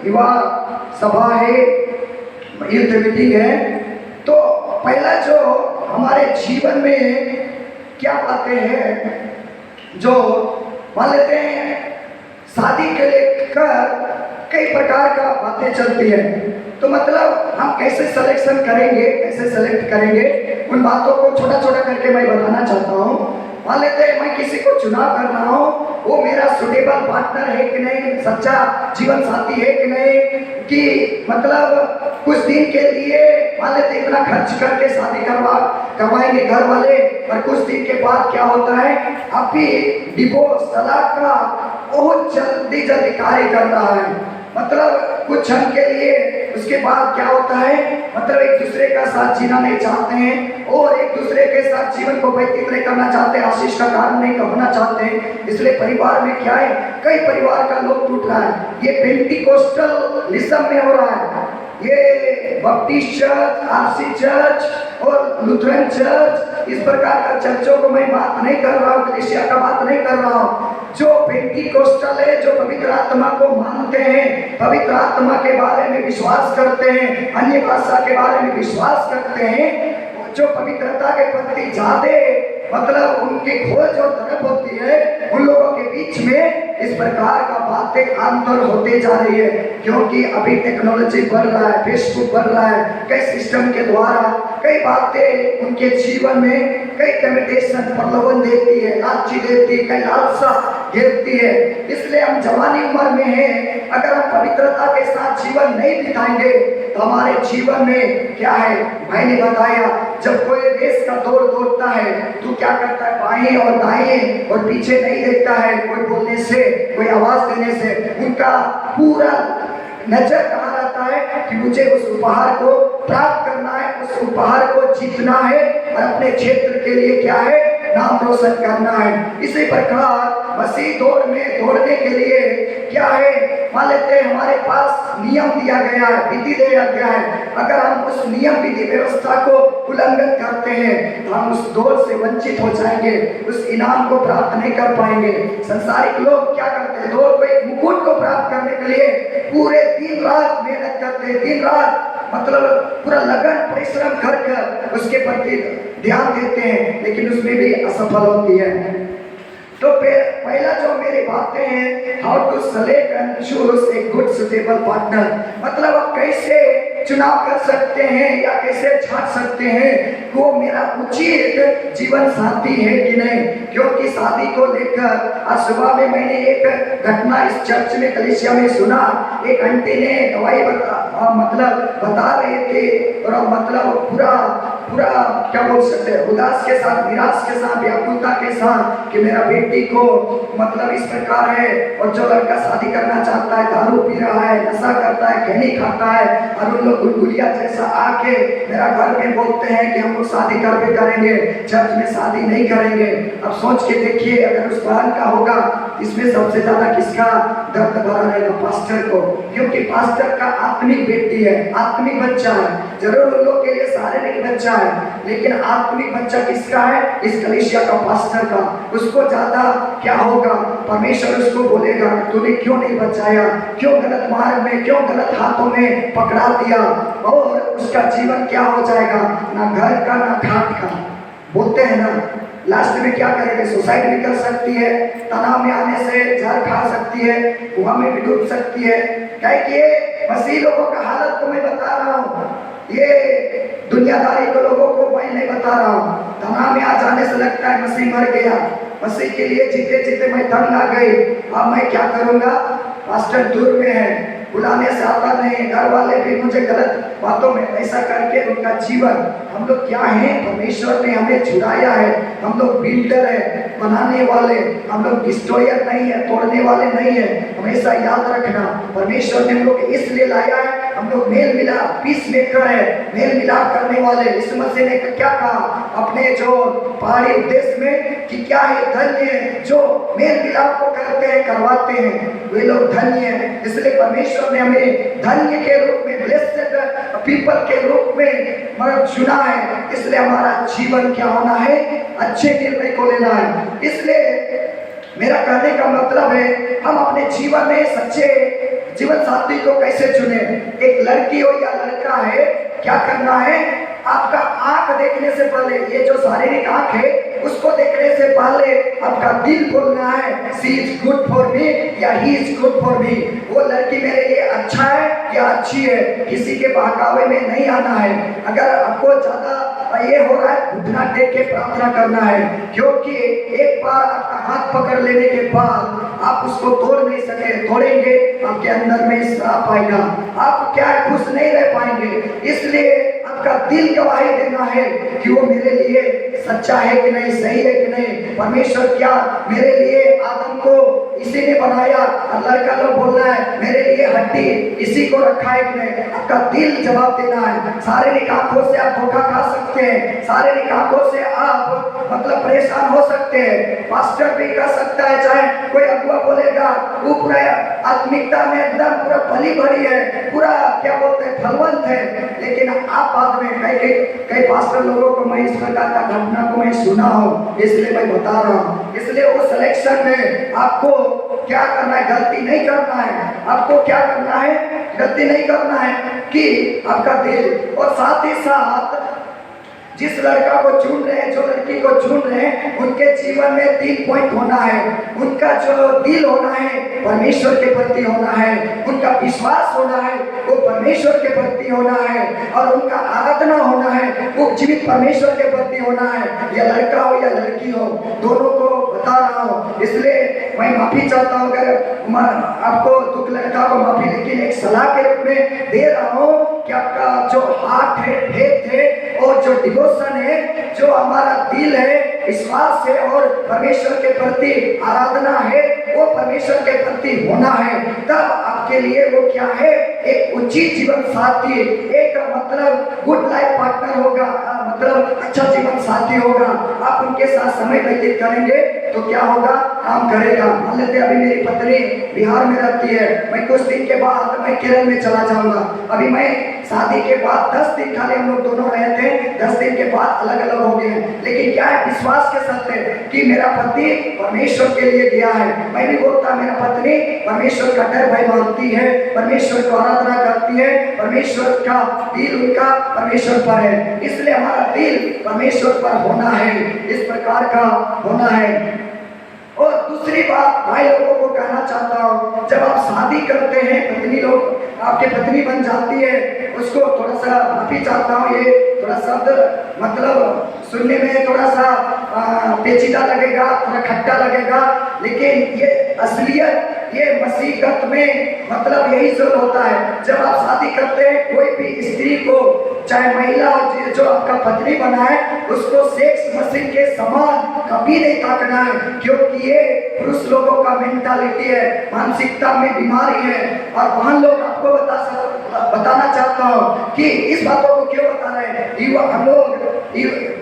युवा सभा है, यूथ मीटिंग है। तो पहला जो हमारे जीवन में क्या बातें हैं जो मान लेते हैं, शादी के लेकर कई प्रकार का बातें चलती है। तो मतलब हम कैसे सिलेक्शन करेंगे, कैसे सेलेक्ट करेंगे, उन बातों को छोटा छोटा करके मैं बताना चाहता हूँ। मान लेते हैं मैं किसी को चुनाव कर रहा हूँ, वो मेरा सुटेबल पार्टनर है कि नहीं, सच्चा जीवन साथी है कि नहीं, कि मतलब कुछ दिन के लिए मान लेते इतना खर्च करके शादी करवाएंगे घर वाले, और कुछ दिन के बाद क्या होता है, अभी डिवोर्स तलाक का बहुत जल्दी कार्य कर रहा है। मतलब कुछ क्षण के लिए, उसके बाद क्या होता है, मतलब एक दूसरे का साथ जीना नहीं चाहते हैं और एक दूसरे के साथ जीवन को व्यतीत नहीं करना चाहते, आशीष का कारण नहीं होना चाहते हैं। इसलिए परिवार में क्या है, कई परिवार का लोग टूट रहा है। ये पेंटिकोस्टलिज्म में हो रहा है, ये बप्टिस्ट चर्च, आरसी चर्च और लुथरन चर्च, इस प्रकार का चर्चों को मैं बात नहीं कर रहा हूँ, कलीसिया का बात नहीं कर रहा हूँ। जो पेंटिकोस्टल है, जो पवित्र आत्मा को मानते हैं, पवित्र आत्मा के बारे में विश्वास करते हैं, अन्य भाषा के बारे में विश्वास करते हैं, जो पवित्रता के प्रति ज्यादा मतलब उनकी खोज और तड़प होती है, उन लोगों के बीच में इस प्रकार का बातें आमतौर होते जा रही है। क्योंकि अभी टेक्नोलॉजी बढ़ रहा है, फेसबुक बढ़ रहा है, कई सिस्टम के द्वारा कई बातें उनके जीवन में, कई टेम्पटेशन प्रलोभन देती है, लालची देती है, कई लालसा घेरती है। इसलिए हम जवानी उम्र में हैं, अगर हम पवित्रता के साथ जीवन नहीं बिताएंगे तो हमारे जीवन में क्या है, भाई ने बताया, जब कोई रेस का दौड़ दौड़ता है तो क्या करता है, बाएं और दाएं और पीछे नहीं देखता है, कोई बोलने से, कोई आवाज देने से, उनका पूरा नजर कहाँ रहता है कि मुझे उस उपहार को प्राप्त करना है, उस उपहार को जीतना है और अपने क्षेत्र के लिए क्या है, नाम रोशन करना है। इसी प्रकार मसीह दौड़ में दौड़ने के लिए क्या है, मान लेते हैं हमारे पास नियम दिया गया है, विधि दिया गया है। अगर हम उस नियम विधि व्यवस्था को उल्लंघन करते हैं तो हम उस दौड़ से वंचित हो जाएंगे, उस इनाम को प्राप्त नहीं कर पाएंगे। संसारिक लोग क्या करते हैं, दौड़ को एक मुकुट को प्राप्त करने के लिए पूरे दिन रात मेहनत करते हैं, दिन रात मतलब पूरा लगन परिश्रम कर उसके प्रति ध्यान देते हैं, लेकिन उसमें भी असफल होती है। तो पहला जो मेरी बातें हैं, how to select and choose a good suitable partner, मतलब आप कैसे चुनाव कर सकते हैं या कैसे छांट सकते हैं कि वो मेरा उचित जीवन साथी है कि नहीं। क्योंकि शादी को लेकर आज सुबह में मैंने एक घटना इस चर्च में कलीसिया में सुना। एक आंटी ने दवाई बता रहे थे और मतलब पूरा क्या बोल सकते हैं, उदास के साथ, निराश के साथ, व्याकुलता के साथ कि मेरा बेटी को मतलब इस प्रकार है, और जो लड़का शादी करना चाहता है दारू पी रहा है, नशा करता है, खैनी खाता है, और उन लोग गुलगुलिया जैसा आके मेरा घर में बोलते हैं कि हम लोग शादी कर करेंगे, चर्च में शादी नहीं करेंगे। अब सोच के देखिए, अगर उस बहन का होगा, इसमें सबसे ज्यादा किसका दर्द भरा रहेगा, पास्टर को, क्योंकि पास्टर का आत्मिक बेटी है, आत्मिक बच्चा है। जरूर उन लोग के लिए शारीरिक बच्चा है, लेकिन आत्मिक बच्चा किसका है, इस कलीसिया का, पास्टर का। उसको ज्यादा क्या होगा, परमेश्वर उसको बोलेगा तूने क्यों नहीं बचाया, क्यों गलत मार्ग में, क्यों गलत हाथों में पकड़ा दिया, और उसका जीवन क्या हो जाएगा, ना घर का ना घाट का। बोलते हैं ना, लास्ट में क्या करेंगे, सुसाइड भी कर सकती है, तनाव में आने से जहर खा सकती है, कुआं में भी डूब सकती है। क्या कि ये मसीह लोगों का हालत को मैं बता रहा हूँ, ये दुनियादारी को लोगों को मैं नहीं बता रहा हूँ। तनाव में आ जाने से लगता है मसीह मर गया, मसीह के लिए जीते जीते मैं तंग आ गई, अब मैं क्या करूँगा, पास्टर दूर में है, बुलाने से आता नहीं, घर वाले भी मुझे गलत बातों में ऐसा करके उनका जीवन। हम लोग क्या हैं, परमेश्वर ने हमें छुड़ाया है, हम लोग बिल्डर है, बनाने वाले, हम लोग डिस्ट्रॉयर नहीं है, तोड़ने वाले नहीं है। हमेशा याद रखना, परमेश्वर ने हम लोग इसलिए लाया है, हम लोग मेल मिलाप, पीस मेकर है, मेल मिलाप करने वाले। इस मसीह ने क्या कहा अपने जो पहाड़ी उपदेश में कि क्या है, धन्य है जो मेल मिलाप को करते हैं, करवाते हैं, वे लोग धन्य हैं। इसलिए परमेश्वर ने हमें धन्य के रूप में, ब्लेस्ड पीपल के रूप में मतलब चुना है। इसलिए हमारा जीवन क्या होना है, अच्छे निर्णय को लेना है। इसलिए मेरा कहने का मतलब है, हम अपने जीवन में सच्चे जीवन साथी को कैसे चुने। एक लड़की हो या लड़का है, क्या करना है, आपका आंख देखने से पहले, ये जो शारीरिक आंख है उसको देखने से पहले आपका दिल बोलना है she is good for me या he is good for me. वो लड़की मेरे लिए अच्छा है या अच्छी है, किसी के बहकावे में नहीं आना है। अगर आपको ज्यादा ये हो रहा है, घुटना टेक के प्रार्थना करना है, क्योंकि एक बार आपका हाथ पकड़ लेने के बाद आप उसको तोड़ नहीं सके, तोड़ेंगे आपके अंदर में श्राप आएगा, आप क्या खुश नहीं रह पाएंगे। इसलिए आपका दिल गवाही देना है कि वो मेरे लिए सच्चा है कि नहीं, सही है कि नहीं, परमेश्वर क्या मेरे लिए आदम को इसी ने बनाया, और लड़का लोग बोलना है मेरे लिए हड्डी इसी को रखा है कि नहीं। आपका दिल जवाब देना है। शारीरिक आंखों से आप धोखा खा सकते हैं, शारीरिक आंखों से आप मतलब परेशान हो सकते हैं। पास्टर भी कर सकता है, चाहे कोई अगुआ बोलेगा वो पूरा आत्मिकता में एकदम पूरा भली भरी है, पूरा क्या बोलते हैं फलवंत है, लेकिन आप बाद में कई पास्टर लोगों को मैं इस प्रकार का घटना को मैं सुना हूँ, इसलिए मैं बता रहा हूँ। इसलिए उस सिलेक्शन में आपको क्या करना है, गलती नहीं करना है। आपको क्या करना है, गलती नहीं करना है कि आपका दिल, और साथ ही साथ जिस लड़का को चुन रहे हैं, जो लड़की को चुन रहे हैं, उनके जीवन में 3 पॉइंट होना है। उनका जो दिल होना है परमेश्वर के प्रति होना है, उनका विश्वास होना है वो परमेश्वर के प्रति होना है, और उनका आराधना होना है वो जीवित परमेश्वर के प्रति होना है। या लड़का हो या लड़की हो, दोनों को बता रहा हूँ। इसलिए मैं माफी चाहता हूँ अगर आपको दुख लगता हो माफी, लेकिन एक सलाह के रूप में दे रहा हूँ कि आपका जो हार्ट है, फेथ है, और जो डिवोशन है, जो हमारा दिल है, विश्वास है, और परमेश्वर के प्रति आराधना है, वो परमेश्वर के प्रति होना है। तब आपके लिए वो क्या है, एक उचित जीवन साथी, एक मतलब गुड लाइफ पार्टनर होगा, मतलब अच्छा जीवन साथी होगा। आप उनके साथ समय व्यतीत करेंगे तो क्या होगा, काम करेगा। मान लेते अभी मेरी पत्नी बिहार में रहती है, मैं कुछ दिन के बाद मैं केरल में चला जाऊंगा। अभी मैं शादी के बाद 10 दिन खाली हम लोग दोनों रहे थे, 10 दिन के बाद अलग अलग हो गए हैं। लेकिन क्या है, विश्वास के साथ है कि मेरा पति परमेश्वर के लिए गया है। मैं भी बोलता मेरा पत्नी परमेश्वर का डर भय मानती है, परमेश्वर को आराधना करती है, परमेश्वर का दिल उनका परमेश्वर पर है, इसलिए हमारा दिल परमेश्वर पर होना है, इस प्रकार का होना है। और दूसरी बात भाई लोगों को कहना चाहता हूँ, जब आप शादी करते हैं, पत्नी लोग आपके पत्नी बन जाती है, उसको थोड़ा सा माफी चाहता हूँ, ये थोड़ा शब्द मतलब सुनने में थोड़ा सा पेचीदा लगेगा, थोड़ा खट्टा लगेगा, लेकिन ये असलियत, ये मसीहत में मतलब यही जो होता है। जब आप शादी करते हैं, कोई भी स्त्री को, चाहे महिला जो आपका पत्नी बना है, उसको सेक्स मशीन के समान कभी नहीं ताकना है, क्योंकि ये पुरुष लोगों का मेंटालिटी है, मानसिकता में बीमारी है। और वहाँ लोग आपको बताना चाहता हूँ कि इस बातों को क्यों बता रहे हैं। हम लोग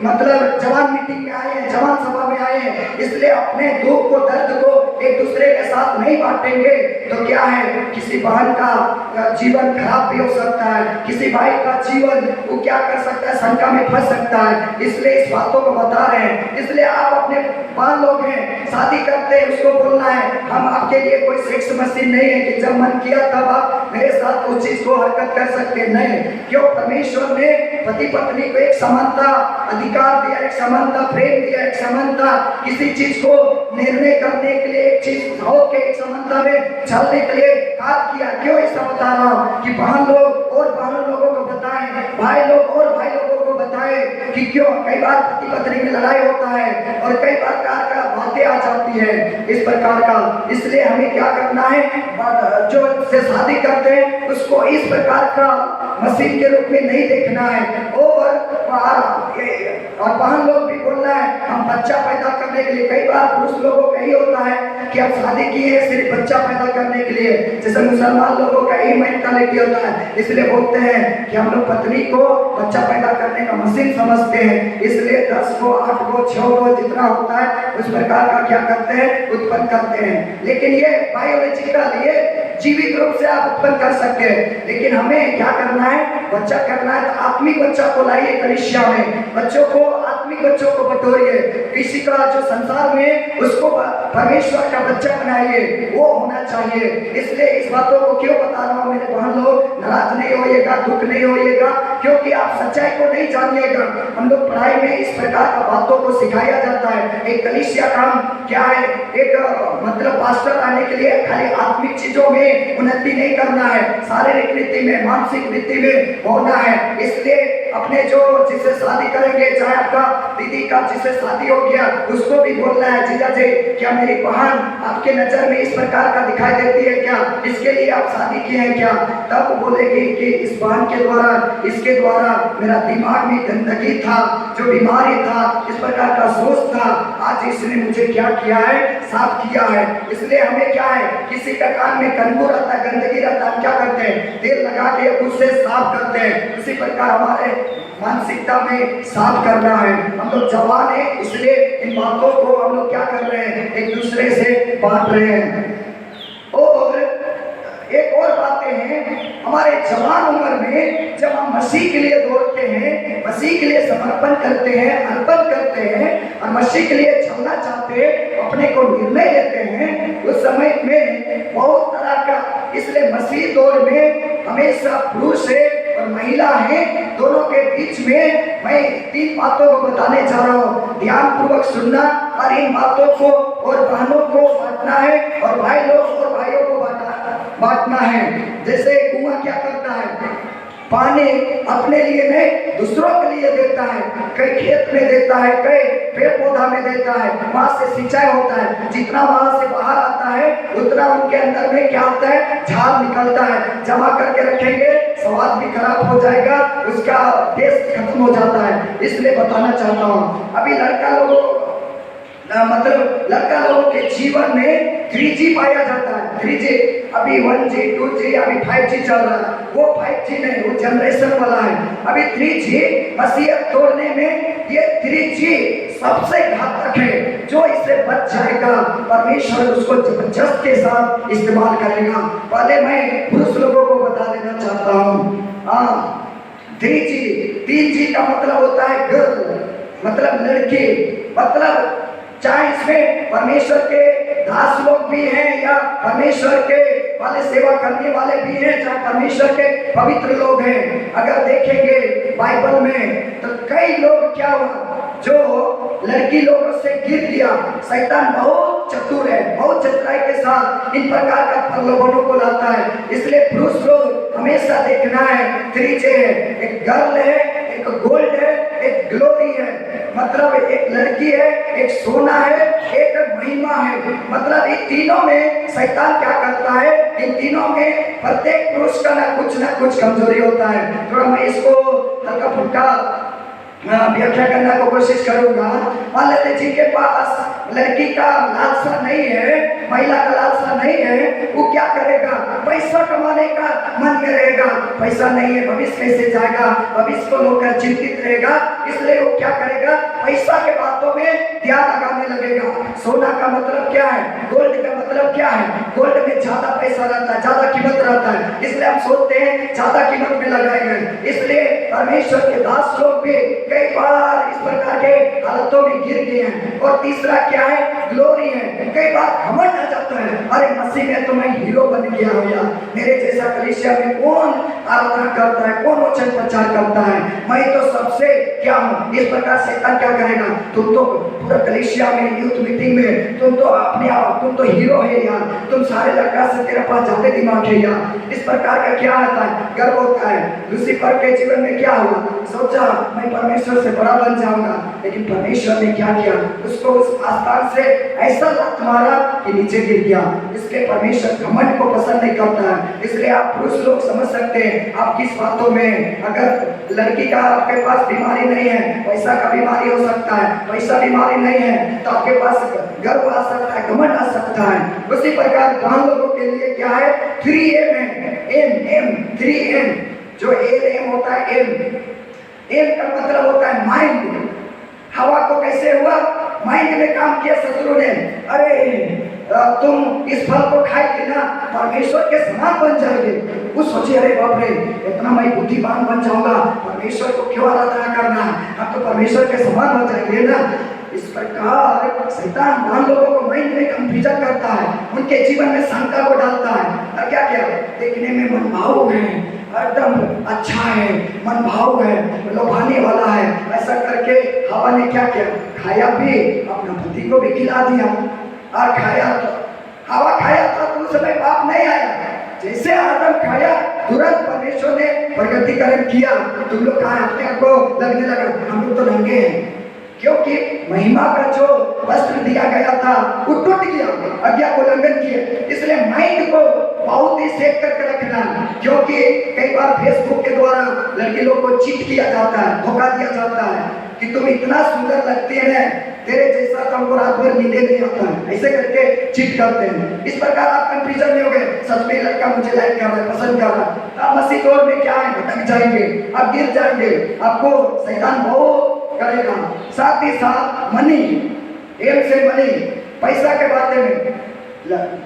मतलब जवान मीटिंग में आए हैं, जवान सभा में आए हैं, इसलिए अपने दुख को, दर्द को एक दूसरे के साथ नहीं बांटेंगे तो क्या है, किसी बहन का जीवन खराब भी हो सकता है, किसी भाई का जीवन वो क्या कर सकता है, शंका में फंस सकता है। इसलिए इस बातों को बता रहे हैं। इसलिए आप अपने बहन लोग हैं, शादी करते हैं, उसको बोलना है हम आपके लिए कोई सेक्स मशीन नहीं है कि जब मन किया तब आप मेरे साथ उस चीज को हरकत कर सकते नहीं। क्यों, परमेश्वर ने पति पत्नी को एक समानता अधिकार दिया, एक समानता प्रेम दिया, एक समानता किसी चीज को निर्णय करने के लिए, एक चीज हो के एक समानता में चलने के लिए काम किया। क्यों ऐसा बता रहा हूँ कि बहन लोग और बहनों लोगों को बताएं, भाई लोग और भाई लोगों को बताएं कि क्यों कई बार पति पत्नी में लड़ाई होता है और कई प्रकार का बातें आ जाती है इस प्रकार का। इसलिए हमें क्या करना है, जो से शादी करते हैं उसको इस प्रकार का मशीन के रूप में नहीं देखना है। और बहन लोग भी बोलना है हम बच्चा पैदा करने के लिए, कई बार पुरुष लोगों का यही होता है कि हम शादी किए हैं सिर्फ बच्चा पैदा करने के लिए, जैसे मुसलमान लोगों का यही मेंटालिटी होता है। इसलिए बोलते हैं कि हम लोग पत्नी को बच्चा पैदा करने का मशीन समझते हैं, इसलिए 10 को 8 को 6 को जितना होता है उस प्रकार का क्या करते हैं, उत्पन्न करते हैं। लेकिन ये बायोलॉजिकल, ये जीवित रूप से आप उत्पन्न कर सकते हैं। लेकिन हमें क्या करना है, बच्चा करना है तो आत्मिक बच्चा को लाइए कलीसिया में, बच्चों को आत्मिक आत्मिक बच्चों को बटोरिए, किसी का जो संसार में उसको परमेश्वर का बच्चा बनाइए, वो होना चाहिए। इसलिए इस बातों को क्यों बता रहा हूँ मेरे बहन लोग, नाराज नहीं होइएगा, दुख नहीं होइएगा, क्योंकि आप सच्चाई को नहीं जानिएगा। हम लोग पढ़ाई में इस प्रकार का बातों को सिखाया जाता है। एक कलीसिया काम क्या है, एक मतलब पास्टर आने के लिए खाली आत्मिक चीजों में उन्नति नहीं करना है, शारीरिक वृत्ति में, मानसिक वृत्ति में होना है। इसलिए अपने जो जिससे शादी करेंगे, चाहे आपका दीदी का जिससे शादी हो गया, उसको भी बोलना है, जीजा जी क्या मेरी बहन आपके नजर में इस प्रकार का दिखाई देती है क्या, इसके लिए आप शादी किए हैं क्या? तब बोलेगी कि इस बहन के द्वारा, इसके द्वारा मेरा दिमाग में गंदगी था, जो बीमारी था, इस प्रकार का सोच था, आज इसने मुझे क्या किया है, साफ किया है। इसलिए हमें क्या है, किसी का कान में कंगू रहता है, गंदगी रहता है, हम क्या करते हैं, तेल लगा के उससे साफ करते हैं। इसी प्रकार हमारे मानसिकता में साफ करना है। हम लोग जवान हैं, इसलिए इन बातों को हम लोग क्या कर रहे हैं, एक दूसरे से बांट रहे हैं। और एक और बातें हैं, हमारे जवान उम्र में जब हम मसीह के लिए दौड़ते हैं, मसीह के लिए समर्पण करते हैं, अर्पण करते हैं और मसीह के लिए चलना चाहते हैं, अपने को निर्णय लेते हैं, उस समय में बहुत तरह का, इसलिए मसीह दौड़ में हमेशा पुरुष है और महिला है, दोनों के बीच में मैं 3 बातों को बताने जा रहा हूँ। ध्यान पूर्वक सुनना और इन बातों को और बहनों को बांटना है और भाई लोग और भाइयों को बांटना है। जैसे कुआं क्या करता है, पानी अपने लिए नहीं दूसरों के लिए देता है, कई खेत में देता है, कई पेड़ पौधा में देता है, वहां से सिंचाई होता है, जितना वहां से बाहर आता है उतना उनके अंदर में क्या होता है, झाग निकलता है। जमा करके रखेंगे, स्वाद भी खराब हो जाएगा, उसका टेस्ट खत्म हो जाता है। इसलिए बताना चाहता हूँ, अभी लड़का लोगों के जीवन में 3G पाया जाता है। 3G अभी 1G 2G अभी 5G चल रहा है, वो 5G नहीं, वो जनरेशन वाला है। अभी 3G मसीहत तोड़ने में ये 3G सबसे घातक है। जो इससे बच जाएगा परमेश्वर उसको जबरदस्त के साथ इस्तेमाल करेगा। पहले मैं पुरुष लोगों को बता देना चाहता हूँ, 3G का मतलब होता है गर्ल, मतलब लड़की, मतलब चाहे इसमें परमेश्वर के दास लोग भी हैं या परमेश्वर के वाले सेवा करने वाले भी हैं, चाहे परमेश्वर के पवित्र लोग हैं। अगर देखेंगे बाइबल में तो कई लोग क्या हुआ, जो लड़की लोगों से गिर गया। शैतान बहुत चतुर है, बहुत चतुराई के साथ इन प्रकार का प्रलोभनों को लाता है। इसलिए पुरुष लोग हमेशा देखना है 3J है, एक गर्ल है, एक गोल्ड है, एक ग्लोरी है, मतलब एक लड़की है, एक सोना है, एक महिमा है। मतलब इन तीनों में शैतान क्या करता है, इन तीनों में प्रत्येक पुरुष का ना कुछ कमजोरी होता है। थोड़ा मैं इसको हल्का फुल्का व्याख्या करने को कोशिश करूंगा। मान लेते जिनके पास लड़की का लालसा नहीं है, महिला का लालसा नहीं है, वो क्या करेगा, पैसा कमाने का मन में रहेगा, पैसा नहीं है, भविष्य कैसे जाएगा, भविष्य को लेकर चिंतित रहेगा। इसलिए वो क्या करेगा, पैसा के बातों में ध्यान लगाने लगेगा। सोना का मतलब क्या है, गोल्ड का मतलब क्या है, गोल्ड में ज्यादा पैसा रहता है, ज्यादा कीमत रहता है, इसलिए हम सोचते हैं ज्यादा कीमत में लगाएंगे। इसलिए परमेश्वर के दास लोग भी कई बार इस प्रकार के हालतों में गिर गए हैं। और तीसरा क्या है, ग्लोरी है। कई बार घमंड आ जाता है, अरे मसीह में तो मैं हीरो बन गया हूँ, या मेरे जैसा कलीसिया में कौन आराधना करता है, कौन वचन प्रचार करता है, मैं तो सबसे क्या हूँ। इस प्रकार शैतान क्या करेगा, तुम तो पूरा कलीसिया में यूथ मीटिंग में तुम तो अपने आप तुम तो हीरो है यार, तुम सारे लड़का से तेरे पास ज्यादा दिमाग है यार। इस प्रकार का क्या आता है, गर्व होता है। लूसीफर के जीवन में क्या हुआ, सोचा मैं परमेश्वर से बड़ा बन जाऊंगा, लेकिन परमेश्वर ने क्या किया, उसको उस आस्थान से ऐसा लात मारा कि नीचे गिर गया। इसलिए परमेश्वर घमंड को पसंद नहीं करता है। इसलिए आप पुरुष लोग समझ सकते हैं आप किस बातों में, अगर लड़की का आपके पास बीमारी नहीं है, पैसा का बीमारी हो सकता है, पैसा बीमारी नहीं है तो आपके पास गर्व आ सकता है, घमंड आ सकता है। उसी प्रकार गांव लोगों के लिए क्या है, 3M है, M 3M, जो M होता है, M का मतलब होता है माइंड। हवा को कैसे हुआ, माइंड में काम किया शत्रु ने, अरे तुम इस फल को खाएंगे ना परमेश्वर के समान बन जाएंगे। वो सोचे अरे बाप रे, इतना मैं बुद्धिमान बन जाऊंगा, परमेश्वर को क्यों आराधना करना है, अब तो परमेश्वर के समान हो जाएंगे ना। इस प्रकार शैतान मान लोगों को माइंड में कंफ्यूजन करता है, उनके जीवन में शंका को डालता है। और क्या क्या देखने में मनभाऊ है, एकदम अच्छा है, मनभाऊ है, लोभाने वाला है, ऐसा करके हवा ने क्या किया, खाया भी, अपना पति को भी खिला दिया। और खाया तो हवा खाया था तो उस समय पाप नहीं आया। जैसे आदम खाया तुरंत परमेश्वर ने प्रगतिकरण किया, तुम लोग कहा अपने आप को लगने लगा हम लोग तो नंगे हैं, क्योंकि महिमा का जो वस्त्र दिया गया था वो टूट गया, आज्ञा को उल्लंघन किया। इसलिए माइंड को बहुत ही सेट करके रखना, क्योंकि कई बार फेसबुक के द्वारा लड़के लोग को चीट किया जाता है, धोखा दिया जाता है कि तुम इतना सुंदर लगती है, तेरे जैसा तो हमको रात भर नींदे नहीं आता है, ऐसे करके चीट करते हैं। इस प्रकार आप कंफ्यूजन में हो गए, सच में लड़का मुझे लाइक कर रहा है, पसंद कर रहा है, आप मसीह दौर में क्या है, भटक जाएंगे, आप गिर जाएंगे, आपको शैतान बहुत करेगा। साथ ही साथ मनी, एम से मनी, पैसा के बातें में,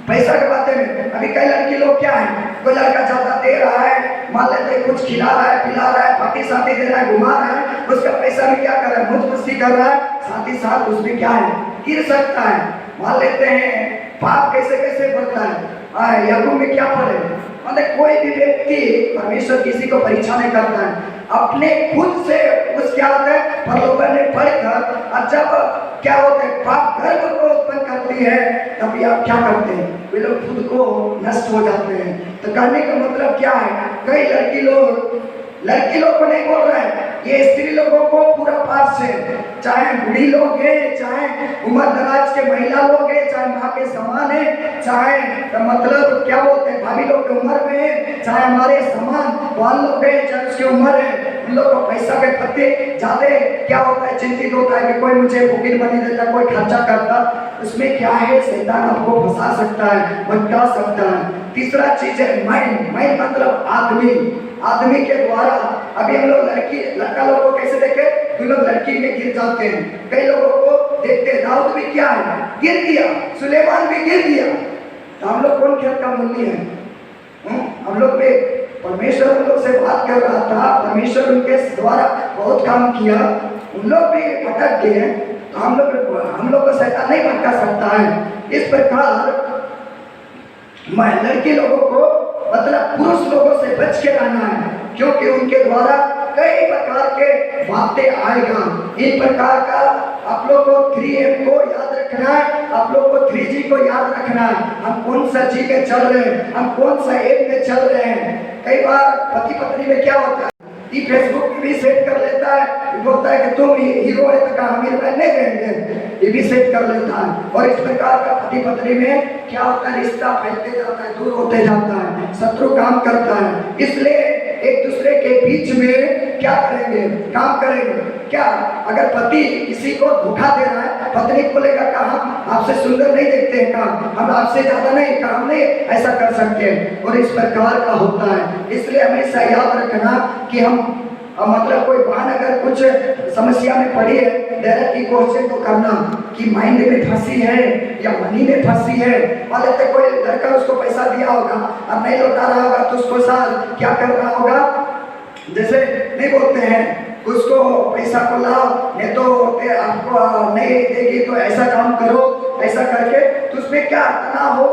पैसा के बातें में अभी कई लड़की लोग क्या है, कोई लड़का ज्यादा दे रहा है, मान लेते कुछ खिला रहा है, पिला रहा है, पार्टी साथी दे रहा है, घुमा रहा है, उसका पैसा में क्या कर रहा है, मुझ मस्ती कर रहा है, साथ ही साथ उसमें क्या है, गिर सकता है। मान लेते हैं पाप कैसे कैसे बढ़ता है, याकूब में क्या पढ़े, मतलब कोई भी व्यक्ति परमेश्वर किसी को परीक्षा नहीं करता है, अपने खुद से उस क्या होता है प्रलोभन में पड़कर, और जब क्या होता है पाप गर्भ को उत्पन्न करती है, तभी आप क्या करते हैं, वे लोग खुद को नष्ट हो जाते हैं। तो कहने का मतलब क्या है, कई लड़की लोग को नहीं बोल रहे हैं, ये स्त्री लोगों को पूरा पास से, चाहे बूढ़ी लोग हैं, चाहे उम्र दराज के महिला लोग हैं, चाहे माँ के समान है, चाहे मतलब क्या बोलते हैं भाभी लोग की उम्र में है, चाहे हमारे समान बाल लोग हैं, चाहे उसकी उम्र है, उन लोग को पैसा के प्रति ज्यादा क्या होता है, चिंतित होता है कि कोई मुझे बुकिंग बनी देता, कोई खर्चा करता। उसमें क्या है, शैतान आपको फंसा सकता है, भटका सकता है। तीसरा चीज है माइंड, माइंड मतलब आदमी के द्वारा। अभी हम लोग लड़का लोग को कैसे देखे, तो लोग लड़की में गिर जाते हैं, कई लोगों को देखते हैं, दाऊद भी क्या है, गिर गया, सुलेमान भी गिर गया, तो हम लोग कौन खेत का मूल्य है, हम लोग भी परमेश्वर उन लोग से बात कर रहा था, परमेश्वर उनके द्वारा बहुत काम किया, उन लोग भी भटक गए, तो हम लोग को शैतान नहीं भटका सकता है। इस प्रकार लड़के लोगों को मतलब पुरुष लोगों से बच के रहना है, क्योंकि उनके द्वारा कई प्रकार के बातें आएगा। इन प्रकार का आप लोग को 3M को याद रखना है, आप लोग को 3G को याद रखना है। हम कौन सा G में चल रहे हैं, हम कौन सा M में चल रहे हैं। कई बार पति पत्नी में क्या होता है, ये फेसबुक भी सेट कर लेता है, बोलता है कि तुम हीरो है तो कहा हीरो नहीं रहेंगे, ये भी सेट कर लेता है। और इस प्रकार का पति पत्नी में क्या होता है, रिश्ता फैलते जाता है, दूर होते जाता है, शत्रु काम करता है। इसलिए एक दूसरे के बीच में क्या करेंगे, काम करेंगे। क्या अगर पति किसी को धोखा दे रहा है, पत्नी बोलेगा का हम आपसे सुंदर नहीं देखते हैं, काम हम आपसे ज्यादा नहीं, काम नहीं ऐसा कर सकते हैं, और इस प्रकार का होता है। इसलिए हमेशा याद रखना कि हम मतलब कोई बहन अगर कुछ समस्या में पड़ी है, डायरेक्टली क्वेश्चन तो करना कि माइंड में फंसी है या मनी में फंसी है। मान लेते कोई लड़का उसको पैसा दिया होगा, अब नहीं लौटा रहा होगा, तो उसको साथ क्या कर रहा होगा, जैसे नहीं बोलते हैं उसको पैसा को लाओ, नहीं तो आपको नहीं देगी तो ऐसा काम करो, ऐसा करके तो उसमें क्या तनाव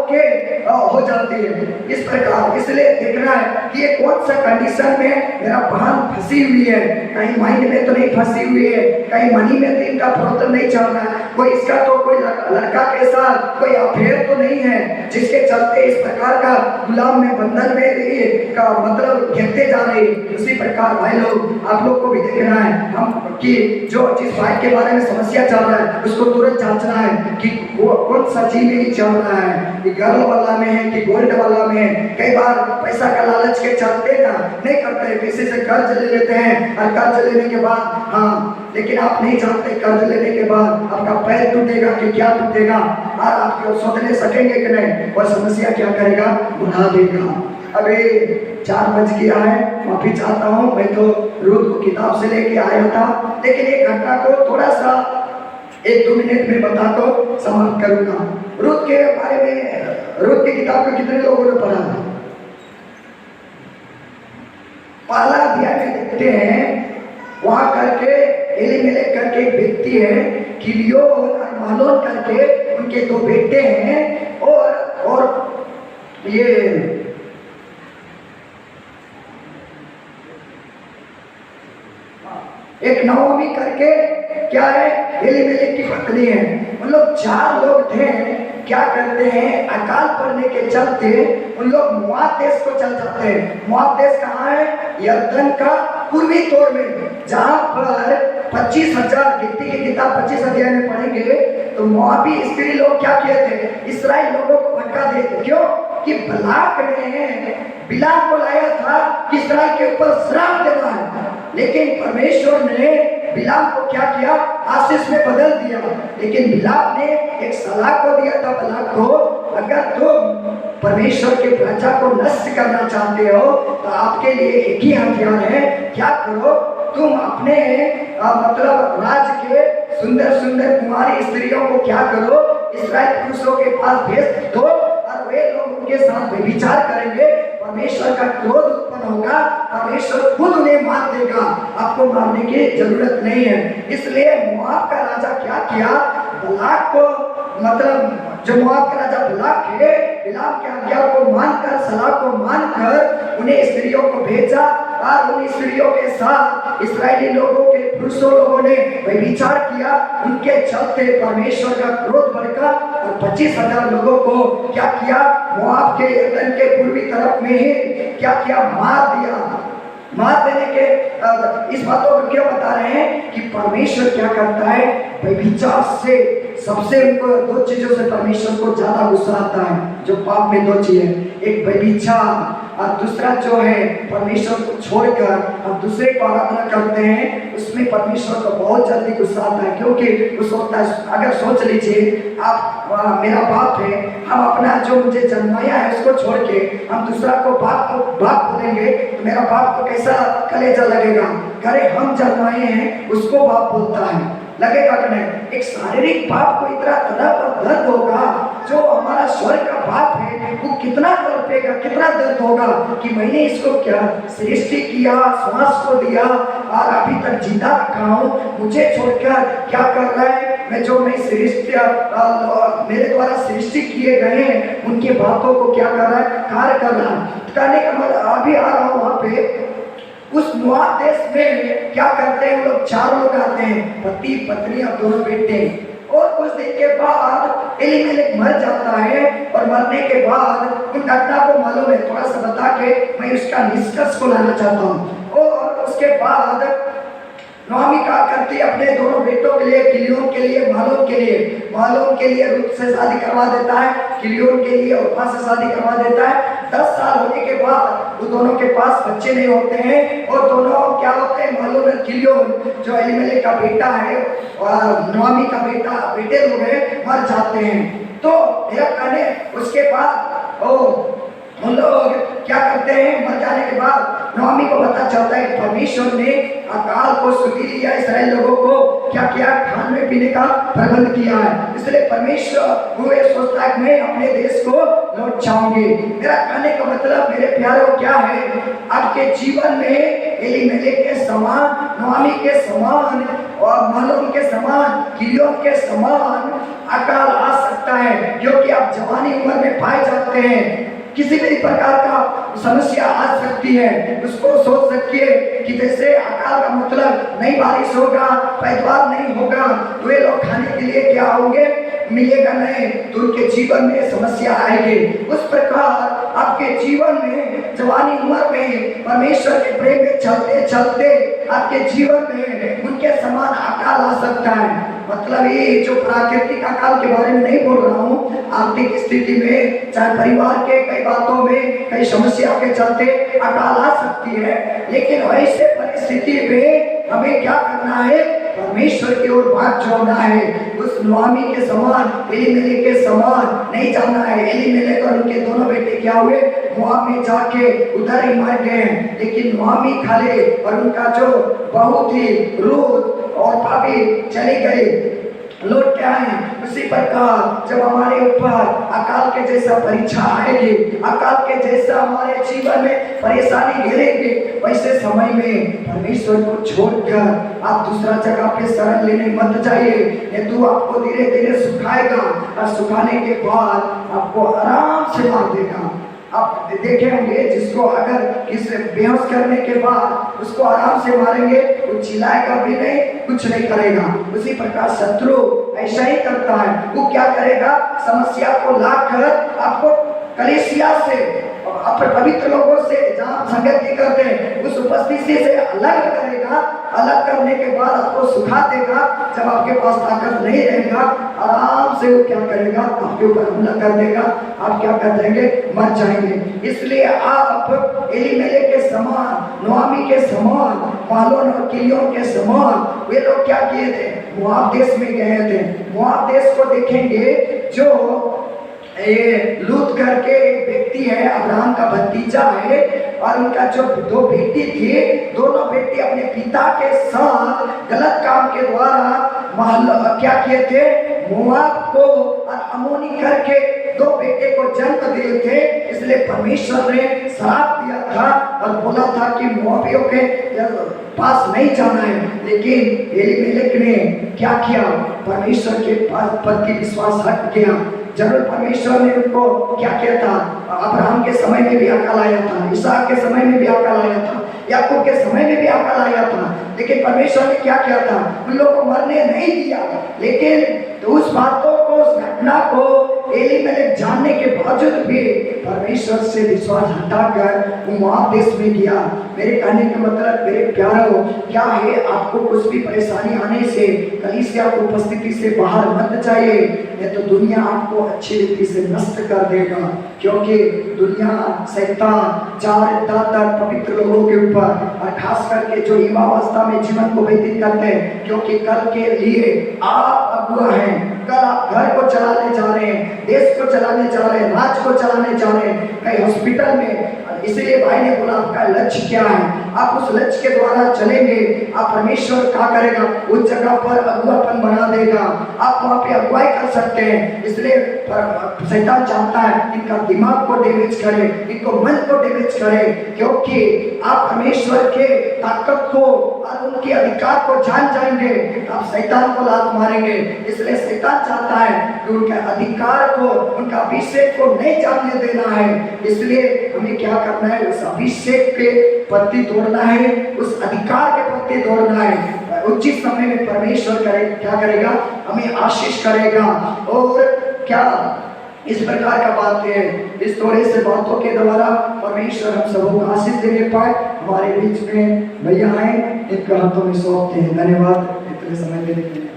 हो जाती है। इस प्रकार इसलिए देखना है कि ये कौन सा कंडीशन में मेरा बहन फंसी हुई है, कहीं माइंड में तो नहीं फंसी हुई है, कहीं मनी में तो इनका प्रॉब्लम नहीं चल रहा है, कोई इसका तो कोई लड़का के साथ कोई अफेयर तो नहीं है, जिसके चलते इस प्रकार का गुलाम में बंधन में का मतलब घेरते जा रहे। उसी प्रकार भाई लोग आप लोग को भी देखना है हम कि जो जिस भाई के बारे में समस्या चल रहा है उसको तुरंत जांचना है कि वो कौन सा चीज में चल रहा है, कि गर्ल वाला में है कि गोल्ड वाला में है। कई बार पैसा का लालच के चलते ना नहीं करते, किसी से कर्ज ले लेते हैं, और कर्ज लेने के बाद हाँ, लेकिन आप नहीं जानते कर्ज लेने के बाद आपका पैर टूटेगा कि क्या टूटेगा, और आप सोचने सकेंगे कि नहीं, और समस्या क्या करेगा, बढ़ा देगा। अभी 4 बज गया है, माफी चाहता हूँ, मैं तो रूथ को किताब से लेके आया था, लेकिन एक घटना को थोड़ा सा 1-2 मिनट में बता को समाप्त करूंगा। रूत के बारे में, रूत की किताब को कितने लोगों ने पढ़ा? पहला अध्याय में देखते हैं, वहां करके एलीमेलेक करके एक व्यक्ति है, किलियोन और मालोन करके उनके 2 बेटे हैं, और ये एक नवमी करके क्या है, एलीमेलेक की पत्नी है। उन लोग 4 लोग थे। क्या करते हैं, अकाल पड़ने के चलते उन लोग मोआब देश को चल जाते हैं। मोआब देश कहाँ है? यरदन का पूर्वी तोर में, जहाँ पर 25,000, गिनती की किताब 25 अध्याय में पढ़ेंगे तो मोआबी स्त्री लोग क्या किए थे, इस्राएल लोगों को भटका दिए थे। क्यों? कि बलाक ने बिलाम को लाया था कि इस्राएल के ऊपर श्राप देना है, लेकिन परमेश्वर ने बिलाम को क्या किया, आशीष में बदल दिया। लेकिन बिलाम ने एक सलाह को दिया था बलाक को, अगर तुम परमेश्वर के प्रजा को नष्ट करना चाहते हो तो आपके लिए एक ही हथियार है। क्या करो, तुम अपने मतलब राज्य के सुंदर सुंदर कुमारी स्त्रियों को क्या करो, इस्राएल पुरुषों के पास भेज दो और वे लोग उनके साथ व्यभिचार करेंगे। परमेश्वर का क्रोध उत्पन्न होगा, परमेश्वर खुद उन्हें मार देगा, आपको मारने की जरूरत नहीं है। इसलिए मोआब का राजा क्या किया, बलाक को, मतलब जो मोआब का राजा बलाक है, बिलाम के आज्ञा को मानकर, सलाह को मानकर उन्हें स्त्रियों को भेजा और उन स्त्रियों के साथ इस्राएली लोगों के पुरुषों लोगों ने व्यभिचार किया। उनके चलते परमेश्वर का क्रोध भड़का और 25,000 लोगों को क्या किया, मोआब के यरदन के पूर्वी तरफ में ही क्या किया, मार दिया। मार देने के इस बातों को क्यों बता रहे हैं कि परमेश्वर क्या करता है, व्यभिचार से सबसे उनको 2 चीजों से परमेश्वर को ज्यादा गुस्सा आता है। जो पाप में 2 चीजें, एक व्यभिचार और दूसरा जो है परमेश्वर को छोड़कर हम दूसरे को आराधना करते हैं, उसमें परमेश्वर को बहुत जल्दी गुस्सा आता है। क्योंकि उस वक्त अगर सोच लीजिए आप, मेरा बाप है, हम अपना जो मुझे जन्माया है उसको छोड़ के हम दूसरा को बाप बोलेंगे तो मेरा बाप को कैसा कलेजा लगेगा। अरे हम जन्माए हैं उसको बाप बोलता है, लगेगा कि नहीं? एक शारीरिक बाप को इतना तड़प और दर्द होगा, जो हमारा स्वर्ग का बाप है वो कितना तड़पेगा, कितना दर्द होगा कि मैंने इसको क्या सृष्टि किया, श्वास को दिया और अभी तक जिंदा रखा हूँ, मुझे छोड़कर क्या कर रहा है, मैं जो मैं सृष्टि मेरे द्वारा सृष्टि किए गए हैं उनके बातों को क्या कर रहा है, कार्य कर रहा है। कहने का मतलब अभी आ रहा हूँ वहां पे उस मोआब देश में क्या करते हैं, लोग 4 लोग आते हैं, पति पत्नी और 2 बेटे। और कुछ दिन के बाद एलीमेलेक मर जाता है और मरने के बाद उन घटना को मालूम है, थोड़ा सा बता के मैं उसका निष्कर्ष को लाना चाहता हूँ। और उसके बाद नोआमी क्या करती है, अपने 2 बेटों के लिए, किलियोन के लिए, मालोन के लिए रूत से शादी करवा देता है, किलियोन के लिए ओर्पा से शादी करवा देता है। 10 साल होने के बाद वो दोनों के पास बच्चे नहीं होते हैं और दोनों क्या होते हैं, मालोन और किलियोन जो एलीमेलेक का बेटा है और नोआमी का बेटे लोग हैं, मर जाते हैं। तो मेरा कहने उसके बाद उन लोग क्या करते हैं, मर जाने के बाद नोआमी को पता चलता है कि परमेश्वर ने अकाल को सुधी लिया, इसराइल लोगों को क्या किया, खाने पीने का प्रबंध किया है। इसलिए परमेश्वर वो ये सोचता है कि मैं अपने देश को लौट जाऊंगी। मेरा कहने का मतलब मेरे प्यारों क्या है, आपके जीवन में एलीमेलेक के समान, नोआमी के समान और मालोन के समान, किलियोन के समान अकाल आ सकता है, क्योंकि आप जवानी उम्र में पाए जाते हैं। किसी भी प्रकार का समस्या आ सकती है, उसको सोच सकिए कि जैसे अकाल का मतलब नहीं बारिश होगा, पैदावार नहीं होगा, तो ये लोग खाने के लिए क्या होंगे, मिलेगा नहीं, तो उनके जीवन में समस्या आएगी। उस प्रकार आपके जीवन में जवानी उम्र में परमेश्वर के प्रेम में चलते चलते आपके जीवन में उनके समान अकाल आ सकता है। मतलब ये जो प्राकृतिक अकाल के बारे में नहीं बोल रहा हूँ, आर्थिक स्थिति में, चाहे परिवार के कई बातों में, कई समस्या के चलते अकाल आ सकती है, लेकिन ऐसे परिस्थिति में हमें क्या करना है, परमेश्वर की ओर बात जोड़ना है। उस नोआमी के समान, एलीमेलेक के समान नहीं जाना है। एलीमेलेक और उनके दोनों बेटे क्या हुए, मोआब में जाके उधर ही मर गए, लेकिन नोआमी खाले और उनका जो बहू थी रूत और भाभी चली गई। लौट के आए। उसी प्रकार जब हमारे ऊपर अकाल के जैसा परीक्षा आएगी, अकाल के जैसा हमारे जीवन में परेशानी घेरेगी, वैसे समय में परमेश्वर को छोड़कर आप दूसरा जगह पे शरण लेने मत जाइए। ये तू आपको धीरे धीरे सुखाएगा और सुखाने के बाद आपको आराम से मार देगा। आप देखे होंगे जिसको अगर किसी बेहोश करने के बाद उसको आराम से मारेंगे, वो चिल्लाएगा भी नहीं, कुछ नहीं करेगा। उसी प्रकार शत्रु ऐसा ही करता है। वो क्या करेगा, समस्या को लाकर आपको कलीसिया से, अपने पवित्र लोगों से जहाँ संगति करते हैं उस उपस्थिति से अलग करेगा। अलग करने के बाद आपको सुखा देगा। जब आपके पास ताकत नहीं रहेगा, आराम से वो क्या करेगा, आपके ऊपर हमला कर देगा। आप क्या कर देंगे, मर जाएंगे। इसलिए आप एलीमेलेक के समान, नोआमी के समान, मालोन और किलियोन के समान, वे लोग क्या किए थे, मोआब देश में गए थे। मोआब देश को देखेंगे, जो ये लूत करके एक व्यक्ति है, अब्राहम का भतीजा है, और उनका जो दो बेटी थी, दोनों बेटी अपने पिता के साथ गलत काम के द्वारा क्या किए थे, मोआब को और अमोनी करके दो बेटे को जन्म दिए थे। इसलिए परमेश्वर ने श्राप दिया था और बोला था कि मोआबियों के पास नहीं जाना है। लेकिन एलीमेलेक ने क्या किया, परमेश्वर के प्रति विश्वास हट गया। जरूर परमेश्वर ने उनको क्या किया था, अब्राहम के समय में भी अकाल आया था, इसहाक के समय में भी अकाल आया था, याकूब के समय में भी अकाल आया था, लेकिन परमेश्वर ने क्या किया था, उन लोगों को मरने नहीं दिया। लेकिन तो उस बातों को, उस घटना को एलीमेलेक जानने के बावजूद भी परमेश्वर से विश्वास हटाकर वो मोआब देश में गया। मेरे कहने का मतलब, मेरे प्यारों, क्या है, आपको कुछ भी परेशानी आने से कलीसिया की उपस्थिति से बाहर मत जाइए, नहीं तो दुनिया आपको अच्छी रीति से नष्ट कर देगा। क्योंकि दुनिया, शैतान ज्यादातर पवित्र लोगों के ऊपर, और खास करके जो युवावस्था में जीवन को व्यतीत करते हैं, क्योंकि कल के लिए आप अगुआ हैं। कल आप घर को चलाने जा रहे हैं, देश को चलाने जा रहे हैं, राज्य को चलाने जा रहे हैं, कहीं हॉस्पिटल में। इसलिए भाई ने बोला, आपका लक्ष्य क्या है, आप उस लक्ष्य के द्वारा चलेंगे, आप परमेश्वर क्या करेगा, उस जगह पर अगुआपन बना देगा, आप वहाँ पे अगुवाई कर सकते हैं। इसलिए शैतान चाहता है इनका दिमाग को डैमेज करे, इनको मन को डैमेज करे, क्योंकि आप परमेश्वर के ताकत को और उनके अधिकार को जान जाएंगे, आप शैतान को लात मारेंगे। इसलिए शैतान चाहता है कि उनके अधिकार को, उनका अभिषेक को नहीं जानने देना है। इसलिए हमें क्या करना है, उस अभिषेक के प्रति दौड़ना है, उस अधिकार के प्रति दौड़ना है। उचित समय में परमेश्वर क्या करेगा, हमें आशीष करेगा। और क्या इस प्रकार का बातें हैं, इस थोड़े से बातों के द्वारा परमेश्वर हम सबों को आशीष देने पाए। हमारे बीच में भैया हैं, इनके हाथों में सौंपते हैं। धन्यवाद इतने समय देने के लिए।